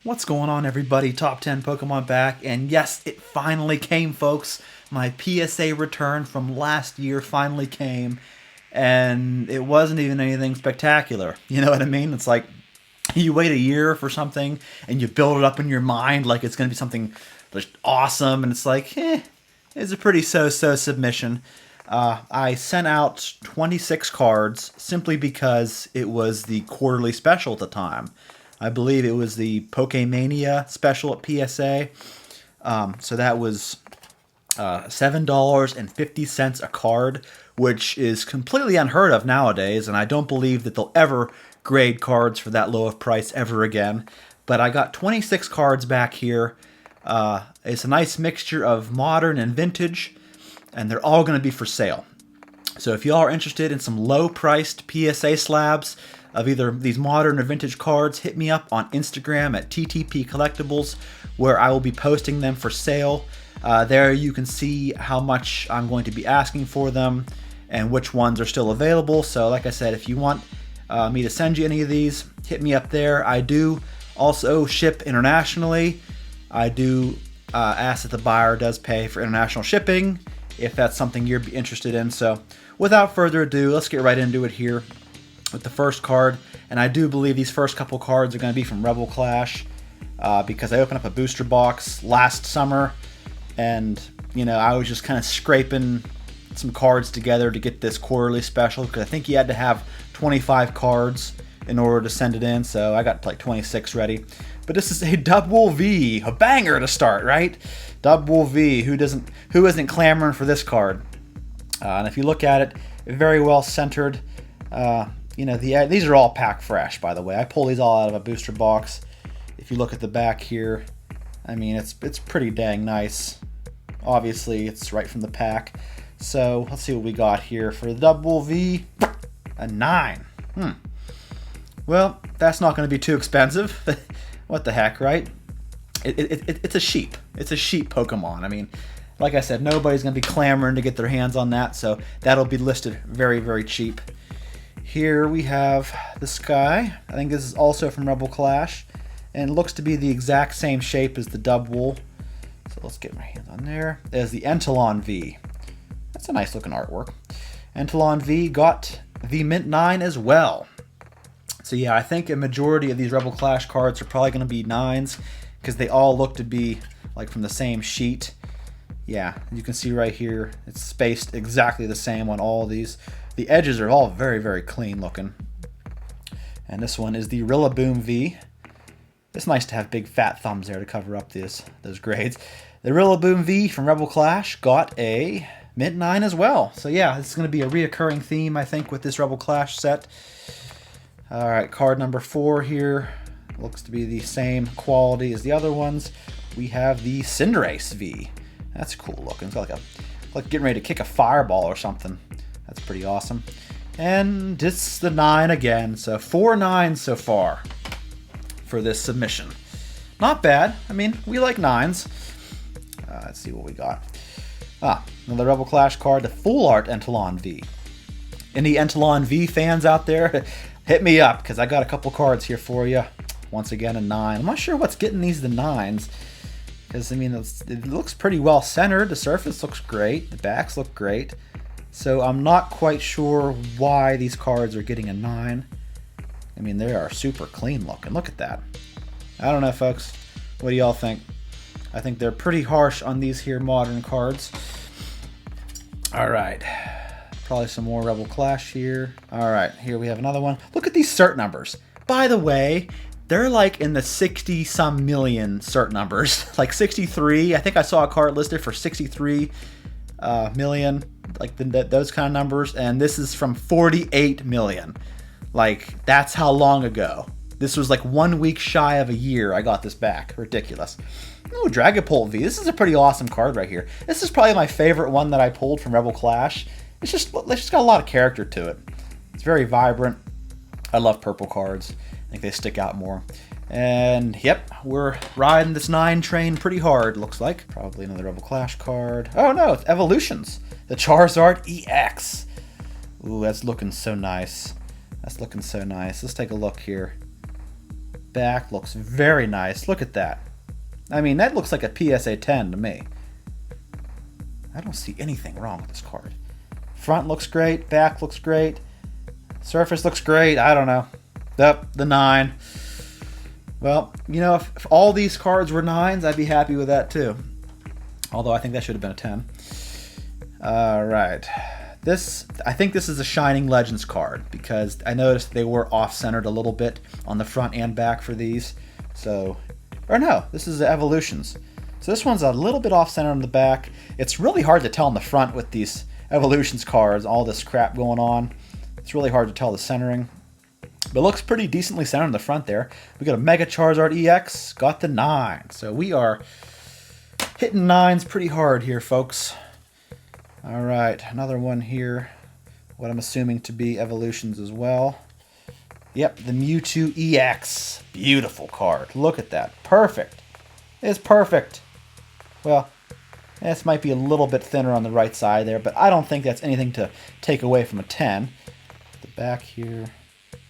What's going on, everybody? Top 10 Pokemon back, and yes, it finally came, folks. My PSA return from last year finally came, and it wasn't even anything spectacular. You know what I mean? It's like you wait a year for something, and you build it up in your mind like it's going to be something just awesome, and it's like, it's a pretty so-so submission. I sent out 26 cards simply because it was the quarterly special at the time. I believe it was the Pokemania special at PSA. So that was $7.50 a card, which is completely unheard of nowadays, and I don't believe that they'll ever grade cards for that low of price ever again. But I got 26 cards back here. It's a nice mixture of modern and vintage, and they're all going to be for sale. So if y'all are interested in some low-priced PSA slabs of either these modern or vintage cards, hit me up on Instagram at ttpcollectibles, where I will be posting them for sale. There you can see how much I'm going to be asking for them and which ones are still available. So like I said, if you want me to send you any of these, hit me up there. I do also ship internationally. I do ask that the buyer does pay for international shipping if that's something you're interested in. So without further ado, let's get right into it here with the first card. And I do believe these first couple cards are going to be from Rebel Clash because I opened up a booster box last summer, and I was just kind of scraping some cards together to get this quarterly special because I think you had to have 25 cards in order to send it in, so I got like 26 ready. But this is a Double V, a banger to start, right? Double V, who isn't clamoring for this card? And if you look at it, very well centered. These are all pack fresh, by the way. I pull these all out of a booster box. If you look at the back here, I mean, it's pretty dang nice. Obviously, it's right from the pack. So let's see what we got here for the Double V. A 9. Well, that's not going to be too expensive. What the heck, right? It's a sheep. It's a sheep Pokemon. I mean, like I said, nobody's going to be clamoring to get their hands on that, so that'll be listed very, very cheap. Here we have this guy. I think this is also from Rebel Clash, and it looks to be the exact same shape as the Dubwool. So let's get my hands on there. There's the Entolon V. That's a nice looking artwork. Entolon V got the Mint 9 as well. So yeah, I think a majority of these Rebel Clash cards are probably going to be 9s because they all look to be like from the same sheet. Yeah, you can see right here, it's spaced exactly the same on all of these. The edges are all very, very clean looking. And this one is the Rillaboom V. It's nice to have big fat thumbs there to cover up those grades. The Rillaboom V from Rebel Clash got a Mint 9 as well. So yeah, it's going to be a reoccurring theme, I think, with this Rebel Clash set. Alright, card number 4 here. Looks to be the same quality as the other ones. We have the Cinderace V. That's cool looking. It's got like getting ready to kick a fireball or something. That's pretty awesome. And it's the 9 again. So 4 9s so far for this submission. Not bad. I mean, we like 9s. Let's see what we got. Another Rebel Clash card, the Full Art Entolon V. Any Entolon V fans out there, hit me up because I got a couple cards here for you. Once again, a 9. I'm not sure what's getting these the 9s. Because, I mean, it looks pretty well centered. The surface looks great. The backs look great. So I'm not quite sure why these cards are getting a 9. I mean, they are super clean looking. Look at that. I don't know, folks. What do y'all think? I think they're pretty harsh on these here modern cards. Alright. Probably some more Rebel Clash here. Alright, here we have another one. Look at these cert numbers. By the way, they're like in the 60-some million cert numbers. Like 63. I think I saw a card listed for 63 million. Like those kind of numbers. And this is from 48 million. Like, that's how long ago. This was like 1 week shy of a year I got this back. Ridiculous. Oh, Dragapult V. This is a pretty awesome card right here. This is probably my favorite one that I pulled from Rebel Clash. It's just got a lot of character to it. It's very vibrant. I love purple cards. I think they stick out more. And yep, we're riding this 9 train pretty hard, looks like. Probably another Rebel Clash card. Oh no, it's Evolutions. The Charizard EX. Ooh, that's looking so nice. That's looking so nice. Let's take a look here. Back looks very nice. Look at that. I mean, that looks like a PSA 10 to me. I don't see anything wrong with this card. Front looks great. Back looks great. Surface looks great. I don't know. Yep, the 9. Well, you know, if all these cards were 9s, I'd be happy with that too. Although I think that should have been a 10. All right. I think this is a Shining Legends card because I noticed they were off-centered a little bit on the front and back for these. So, or no, this is the Evolutions. So this one's a little bit off-centered on the back. It's really hard to tell in the front with these Evolutions cards, all this crap going on. It's really hard to tell the centering. But it looks pretty decently centered in the front there. We got a Mega Charizard EX, got the 9. So we are hitting 9s pretty hard here, folks. All right, another one here. What I'm assuming to be Evolutions as well. Yep, the Mewtwo EX. Beautiful card. Look at that. Perfect. It's perfect. Well, this might be a little bit thinner on the right side there, but I don't think that's anything to take away from a 10. The back here.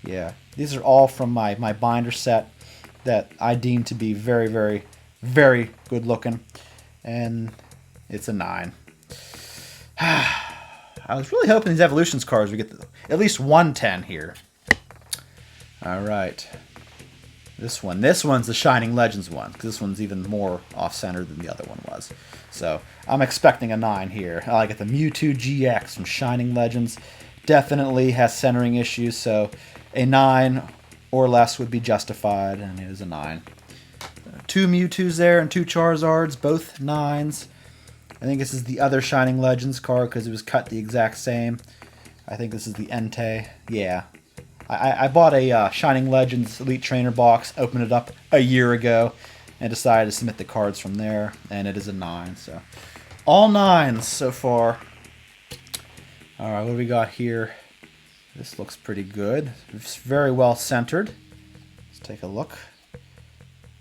Yeah, these are all from my binder set that I deem to be very, very, very good looking. And it's a 9. I was really hoping these Evolutions cards would get at least 110 here. All right. This one's the Shining Legends one, because this one's even more off-center than the other one was. So I'm expecting a 9 here. I like it. The Mewtwo GX from Shining Legends definitely has centering issues, so a 9 or less would be justified, and it is a 9. 2 Mewtwo's there and 2 Charizards, both 9s. I think this is the other Shining Legends card because it was cut the exact same. I think this is the Entei. Yeah. I bought a Shining Legends Elite Trainer box, opened it up a year ago, and decided to submit the cards from there, and it is a 9. So all 9s so far. All right, what do we got here? This looks pretty good. It's very well centered. Let's take a look.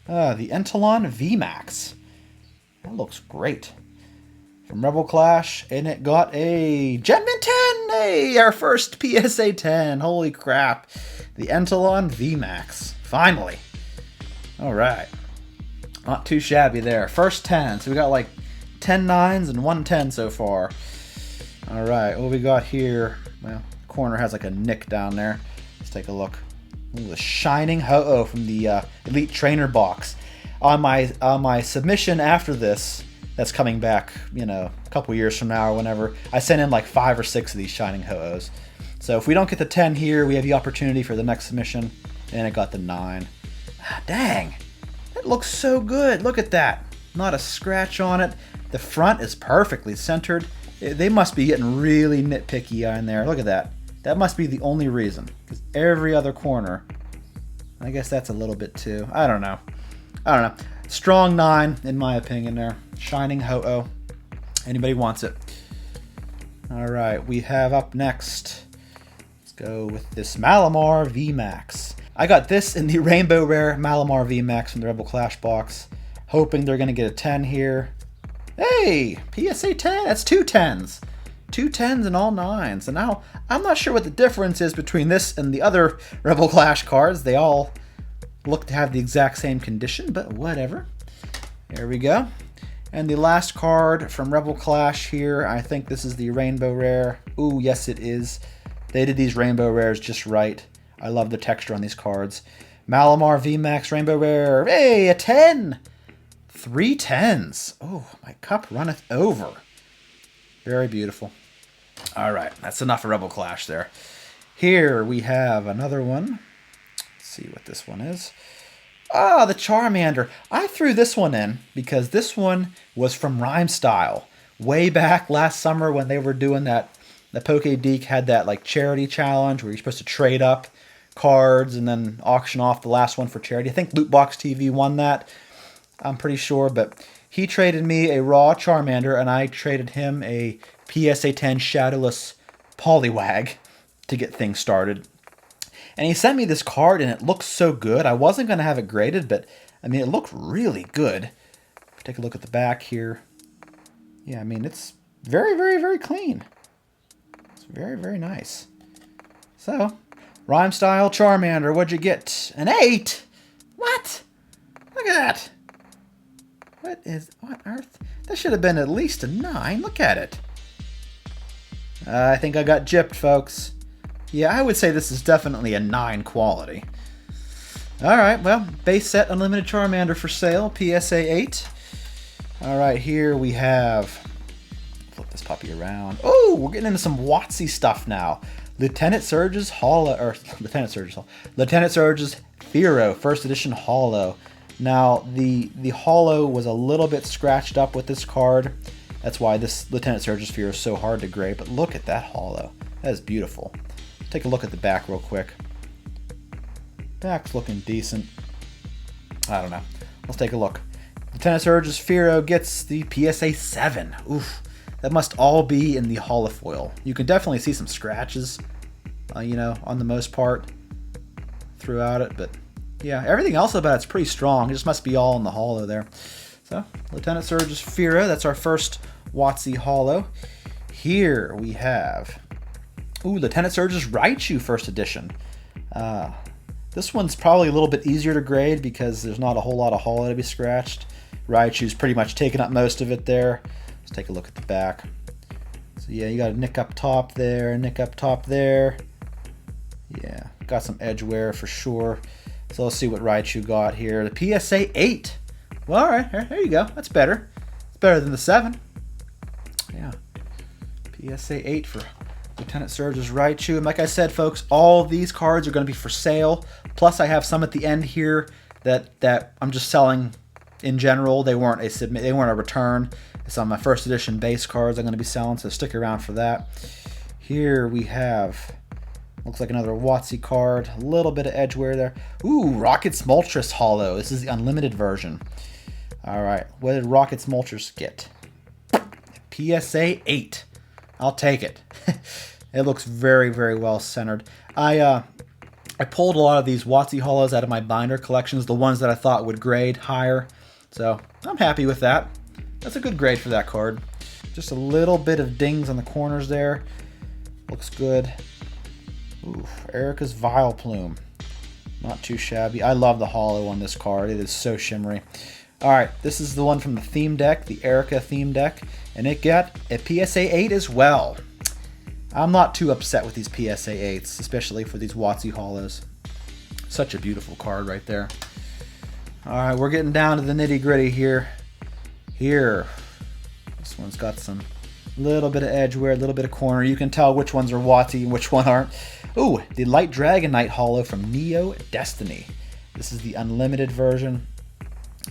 The Entei VMAX. That looks great. From Rebel Clash, and it got a Gen Mint 10! Hey, our first PSA 10. Holy crap. The Entei VMAX. Finally. All right. Not too shabby there. First 10. So we got like 10 9s and 1 10 so far. All right, what we got here? Well, corner has like a nick down there. Let's take a look. Ooh, the Shining Ho-Oh from the Elite Trainer box. On my submission after this, that's coming back, you know, a couple years from now or whenever, I sent in like 5 or 6 of these Shining Ho-Ohs. So if we don't get the 10 here, we have the opportunity for the next submission, and it got the 9. Ah, dang, that looks so good. Look at that. Not a scratch on it. The front is perfectly centered. They must be getting really nitpicky on there. Look at that. That must be the only reason, because every other corner, I guess that's a little bit too. I don't know. Strong 9, in my opinion there. Shining Ho-Oh. Anybody wants it. All right, we have up next. Let's go with this Malamar VMAX. I got this in the Rainbow Rare Malamar VMAX from the Rebel Clash box. Hoping they're going to get a 10 here. Hey, PSA 10. That's 2 10s. 2 10s and all 9s. And now, I'm not sure what the difference is between this and the other Rebel Clash cards. They all look to have the exact same condition, but whatever. There we go. And the last card from Rebel Clash here, I think this is the Rainbow Rare. Ooh, yes it is. They did these Rainbow Rares just right. I love the texture on these cards. Malamar VMAX Rainbow Rare. Hey, a 10! 3 10s. Oh, my cup runneth over. Very beautiful. All right, that's enough of Rebel Clash there. Here we have another one. Let's see what this one is. Ah, the Charmander. I threw this one in because this one was from Rhyme Style. Way back last summer when they were doing that, the PokeDeek had that like charity challenge where you're supposed to trade up cards and then auction off the last one for charity. I think Lootbox TV won that. I'm pretty sure, but he traded me a raw Charmander and I traded him a PSA 10 Shadowless Poliwag to get things started. And he sent me this card, and it looks so good. I wasn't going to have it graded, but, I mean, it looked really good. Take a look at the back here. Yeah, I mean, it's very, very, very clean. It's very, very nice. So, Rhyme Style Charmander, what'd you get? An 8? at that. What earth? That should have been at least a 9. Look at it. I think I got gypped, folks. Yeah, I would say this is definitely a 9 quality. Alright, well, base set Unlimited Charmander for sale, PSA 8. Alright, here we have... Flip this puppy around. Oh, we're getting into some WotC stuff now. Lieutenant Surge's Holo... Lieutenant Surge's Firo, first edition Holo. Now, the Holo was a little bit scratched up with this card. That's why this Lieutenant Surge's Firo is so hard to grade. But look at that Holo. That is beautiful. Take a look at the back real quick. Back's looking decent. I don't know. Let's take a look. Lieutenant Surge's Firo gets the PSA 7. Oof. That must all be in the holofoil. You can definitely see some scratches, you know, on the most part throughout it. But yeah, everything else about it's pretty strong. It just must be all in the holo there. So, Lieutenant Surge's Firo. That's our first WotC holo. Here we have... Ooh, Lieutenant Surge's Raichu first edition. This one's probably a little bit easier to grade because there's not a whole lot of holo to be scratched. Raichu's pretty much taken up most of it there. Let's take a look at the back. So yeah, you got a nick up top there, nick up top there. Yeah, got some edge wear for sure. So let's see what Raichu got here. The PSA 8. Well, all right, there you go. That's better. It's better than the 7. Yeah, PSA 8 for Lieutenant Surge's Raichu. And like I said, folks, all these cards are going to be for sale. Plus, I have some at the end here that I'm just selling in general. They weren't a return. Some of my first edition base cards I'm going to be selling, so stick around for that. Here we have, looks like another WotC card. A little bit of edge wear there. Ooh, Rocket's Moltres Holo. This is the unlimited version. All right, what did Rocket's Moltres get? PSA 8. I'll take it. It looks very, very well centered. I pulled a lot of these WotC holos out of my binder collections, the ones that I thought would grade higher. So I'm happy with that. That's a good grade for that card. Just a little bit of dings on the corners there. Looks good. Ooh, Erica's Vileplume. Not too shabby. I love the holo on this card. It is so shimmery. Alright, this is the one from the theme deck, the Erica theme deck. And it got a PSA 8 as well. I'm not too upset with these PSA 8s, especially for these WotC holos. Such a beautiful card right there. Alright, we're getting down to the nitty gritty here. This one's got some little bit of edge wear, a little bit of corner. You can tell which ones are WotC and which one aren't. Ooh, the Light Dragonite holo from Neo Destiny. This is the unlimited version.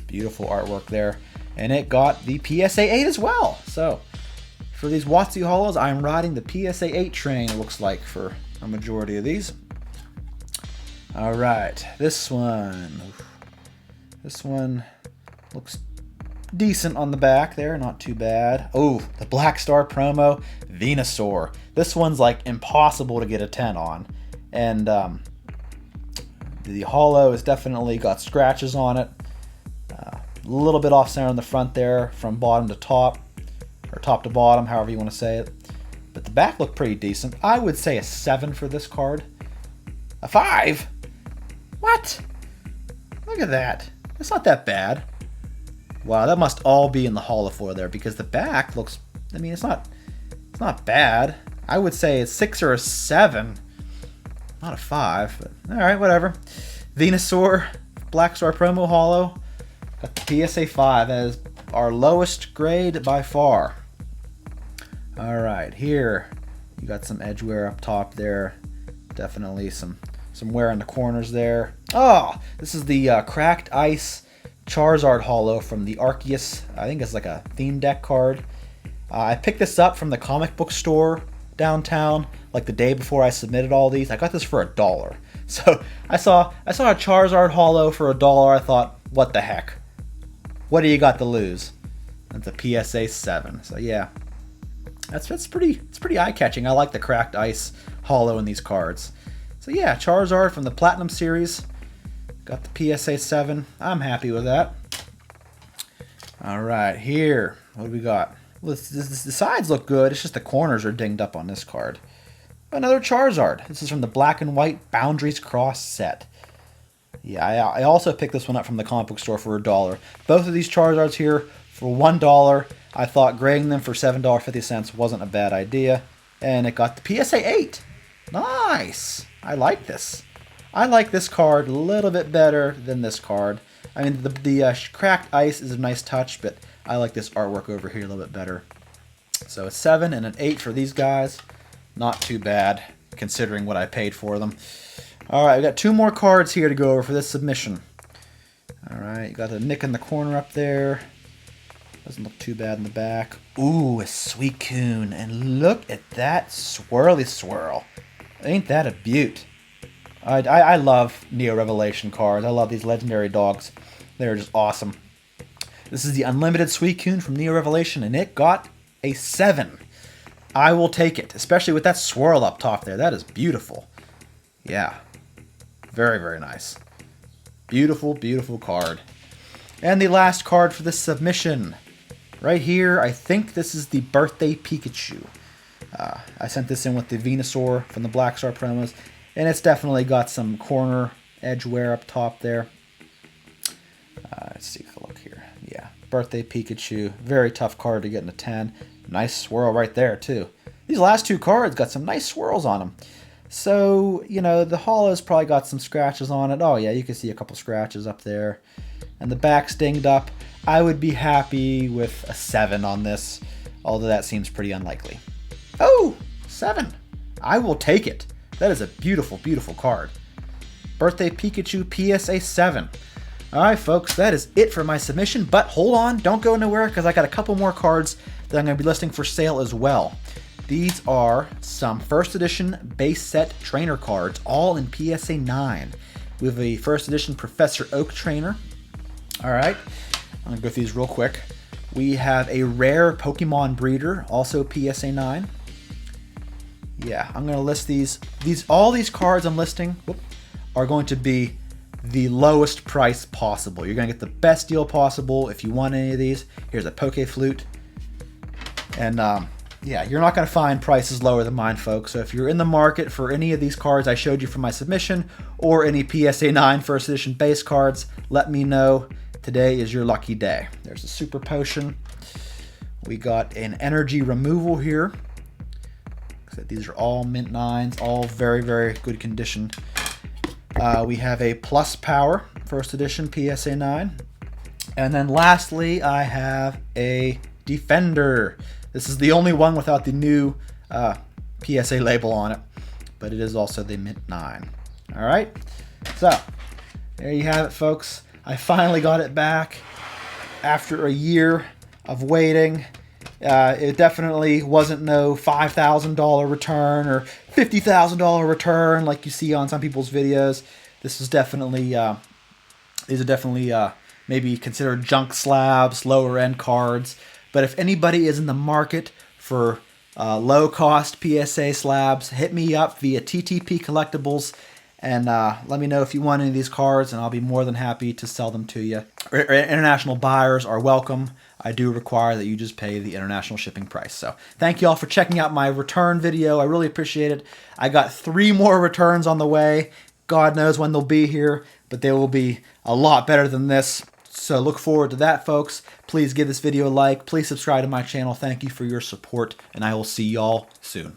Beautiful artwork there. And it got the PSA 8 as well. So, for these WotC holos, I'm riding the PSA 8 train, it looks like, for a majority of these. Alright, this one. This one looks decent on the back there, not too bad. Oh, the Black Star promo, Venusaur. This one's like impossible to get a 10 on. And the holo has definitely got scratches on it. A little bit off center on the front there from bottom to top, or top to bottom, however you want to say it. But the back looked pretty decent. I would say a 7 for this card. A 5? What? Look at that. It's not that bad. Wow, that must all be in the holofoil there because the back looks, I mean, it's not bad. I would say a 6 or a 7. Not a 5, but all right, whatever. Venusaur, Black Star promo holo. Got the PSA 5 as our lowest grade by far. All right, here you got some edge wear up top there. Definitely some wear in the corners there. Oh, this is the Cracked Ice Charizard holo from the Arceus. I think it's like a theme deck card. I picked this up from the comic book store downtown like the day before I submitted all these. I got this for $1. So I saw a Charizard holo for $1. I thought, what the heck? What do you got to lose? That's a PSA 7. So yeah, it's pretty eye-catching. I like the Cracked Ice holo in these cards. So yeah, Charizard from the Platinum series. Got the PSA 7. I'm happy with that. All right, here, what do we got? Well, the sides look good. It's just the corners are dinged up on this card. Another Charizard. This is from the Black and White Boundaries Cross set. Yeah, I also picked this one up from the comic book store for $1. Both of these Charizards here for $1. I thought grading them for $7.50 wasn't a bad idea. And it got the PSA 8. Nice. I like this. I like this card a little bit better than this card. I mean, the cracked ice is a nice touch, but I like this artwork over here a little bit better. So a 7 and an 8 for these guys. Not too bad, considering what I paid for them. All right, we got 2 more cards here to go over for this submission. All right, you got a Nick in the corner up there. Doesn't look too bad in the back. Ooh, a Suicune. And look at that swirly swirl. Ain't that a beaut? I love Neo Revelation cards. I love these legendary dogs. They're just awesome. This is the Unlimited Suicune from Neo Revelation, and it got a 7. I will take it, especially with that swirl up top there. That is beautiful. Yeah. Very, very nice. Beautiful, beautiful card. And the last card for this submission. Right here, I think this is the Birthday Pikachu. I sent this in with the Venusaur from the Black Star promos, and it's definitely got some corner edge wear up top there. Let's take a look here. Yeah, Birthday Pikachu. Very tough card to get in a 10. Nice swirl right there, too. These last 2 cards got some nice swirls on them. So, you know, the hollow's probably got some scratches on it. Oh, yeah, you can see a couple scratches up there. And the back's dinged up. I would be happy with a 7 on this, although that seems pretty unlikely. Oh, 7. I will take it. That is a beautiful, beautiful card. Birthday Pikachu PSA 7. All right, folks, that is it for my submission. But hold on, don't go nowhere, because I got a couple more cards that I'm going to be listing for sale as well. These are some first edition base set trainer cards, all in PSA 9. We have a first edition Professor Oak trainer. All right, I'm going to go through these real quick. We have a rare Pokemon breeder, also PSA 9. Yeah, I'm going to list these. All these cards I'm listing are going to be the lowest price possible. You're going to get the best deal possible if you want any of these. Here's a Poke Flute. And yeah, you're not going to find prices lower than mine, folks. So if you're in the market for any of these cards I showed you from my submission, or any PSA 9 first edition base cards, let me know. Today is your lucky day. There's a Super Potion. We got an Energy Removal here. These are all Mint 9s, all very, very good condition. We have a Plus Power first edition PSA 9. And then lastly, I have a Defender. This is the only one without the new PSA label on it, but it is also the Mint 9. All right, so there you have it, folks. I finally got it back after a year of waiting. It definitely wasn't no $5,000 return or $50,000 return like you see on some people's videos. This is definitely, these are definitely maybe considered junk slabs, lower end cards. But if anybody is in the market for low cost PSA slabs, hit me up via TTP Collectibles and let me know if you want any of these cards, and I'll be more than happy to sell them to you. International buyers are welcome. I do require that you just pay the international shipping price. So thank you all for checking out my return video. I really appreciate it. I got 3 more returns on the way. God knows when they'll be here, but they will be a lot better than this. So look forward to that, folks. Please give this video a like. Please subscribe to my channel. Thank you for your support, and I will see y'all soon.